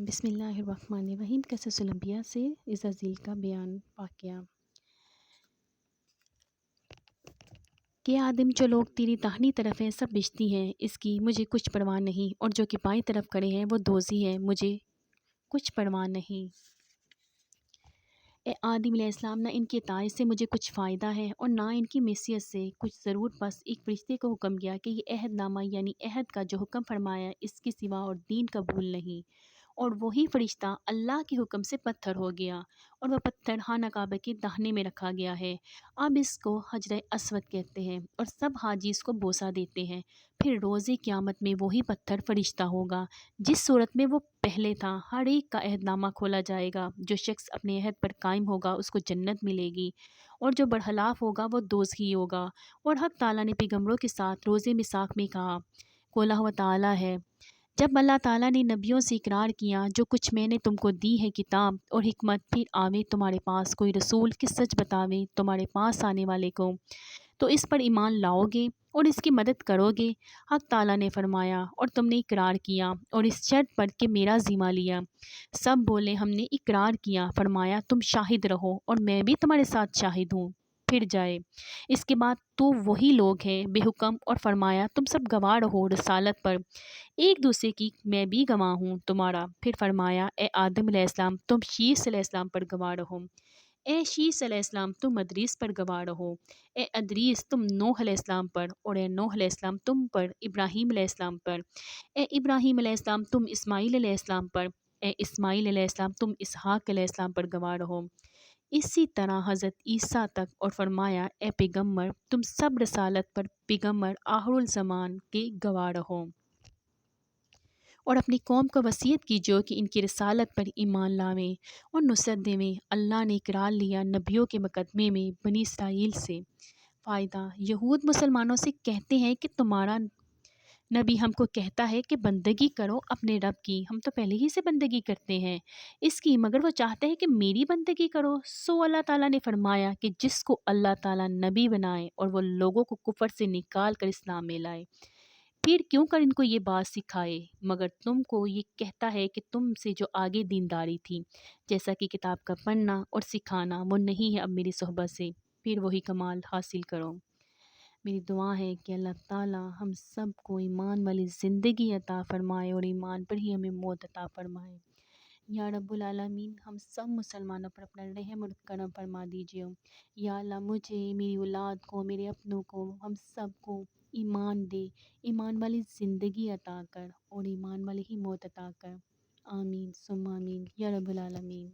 بسم اللہ الرحمن الرحیم۔ قصص الانبیاء سے عزازیل کا بیان واقعہ کہ آدم جو لوگ تیری داہنی طرف ہیں سب بشتی ہیں، اس کی مجھے کچھ پرواہ نہیں، اور جو کہ بائیں طرف کھڑے ہیں وہ دوزی ہیں، مجھے کچھ پرواہ نہیں۔ اے آدم علیہ السلام، نہ ان کی اطاعت سے مجھے کچھ فائدہ ہے اور نہ ان کی معصیت سے کچھ ضرور، بس ایک فرشتے کو حکم کیا کہ یہ عہد نامہ یعنی عہد کا جو حکم فرمایا اس کے سوا اور دین قبول نہیں، اور وہی فرشتہ اللہ کے حکم سے پتھر ہو گیا اور وہ پتھر خانہ کعبہ کے داہنے میں رکھا گیا ہے۔ اب اس کو حجر اسود کہتے ہیں اور سب حاجی اس کو بوسہ دیتے ہیں۔ پھر روز قیامت میں وہی پتھر فرشتہ ہوگا جس صورت میں وہ پہلے تھا۔ ہر ایک کا عہد نامہ کھولا جائے گا، جو شخص اپنے عہد پر قائم ہوگا اس کو جنت ملے گی، اور جو برخلاف ہوگا وہ دوزخی ہوگا۔ اور حق تعالیٰ نے پیغمبروں کے ساتھ روز میثاق میں کہا، قول اللہ تعالیٰ ہے، جب اللہ تعالیٰ نے نبیوں سے اقرار کیا جو کچھ میں نے تم کو دی ہے کتاب اور حکمت، پھر آوے تمہارے پاس کوئی رسول کہ سچ بتاوے تمہارے پاس آنے والے کو، تو اس پر ایمان لاؤ گے اور اس کی مدد کرو گے۔ حق تعالیٰ نے فرمایا، اور تم نے اقرار کیا اور اس شرط پر کہ میرا ذمہ لیا۔ سب بولے، ہم نے اقرار کیا۔ فرمایا، تم شاہد رہو اور میں بھی تمہارے ساتھ شاہد ہوں، پھر جائے۔ اس کے بعد تو وہی لوگ ہیں بے حکم، اور فرمایا تم سب گواہ رہو رسالت پر ایک دوسرے کی، میں بھی گواہ ہوں تمہارا۔ پھر فرمایا، اے آدم علیہ السلام تم شیس علیہ السلام پر گواہ رہو، اے شیس علیہ السلام تم ادریس پر گواہ رہو، اے ادریس تم نوح علیہ السلام پر، اور اے نوح علیہ السلام تم پر ابراہیم علیہ السلام پر، اے ابراہیم علیہ السلام تم اسماعیل علیہ السلام پر، اے اسماعیل علیہ السلام تم اسحاق علیہ السلام پر گواہ رہو، اسی طرح حضرت عیسیٰ تک۔ اور فرمایا، اے پیغمبر تم سب رسالت پر پیغمبر آخر الزمان کے گواہ رہو، اور اپنی قوم کو وصیت کیجو کہ ان کی رسالت پر ایمان لاویں اور نصرت دیویں۔ اللہ نے اقرار لیا نبیوں کے مقدمے میں بنی اسرائیل سے۔ فائدہ: یہود مسلمانوں سے کہتے ہیں کہ تمہارا نبی ہم کو کہتا ہے کہ بندگی کرو اپنے رب کی، ہم تو پہلے ہی سے بندگی کرتے ہیں اس کی، مگر وہ چاہتا ہے کہ میری بندگی کرو۔ سو اللہ تعالیٰ نے فرمایا کہ جس کو اللہ تعالیٰ نبی بنائے اور وہ لوگوں کو کفر سے نکال کر اسلام میں لائے، پھر کیوں کر ان کو یہ بات سکھائے، مگر تم کو یہ کہتا ہے کہ تم سے جو آگے دینداری تھی، جیسا کہ کتاب کا پڑھنا اور سکھانا، وہ نہیں ہے اب میری صحبت سے، پھر وہی کمال حاصل کرو۔ میری دعا ہے کہ اللہ تعالیٰ ہم سب کو ایمان والی زندگی عطا فرمائے اور ایمان پر ہی ہمیں موت عطا فرمائے۔ یا رب العالمین، ہم سب مسلمانوں پر اپنا رحم اور کرم فرما دیجیے۔ یا اللہ مجھے، میری اولاد کو، میرے اپنوں کو، ہم سب کو ایمان دے، ایمان والی زندگی عطا کر اور ایمان والی ہی موت عطا کر۔ آمین ثم آمین یا رب العالمین۔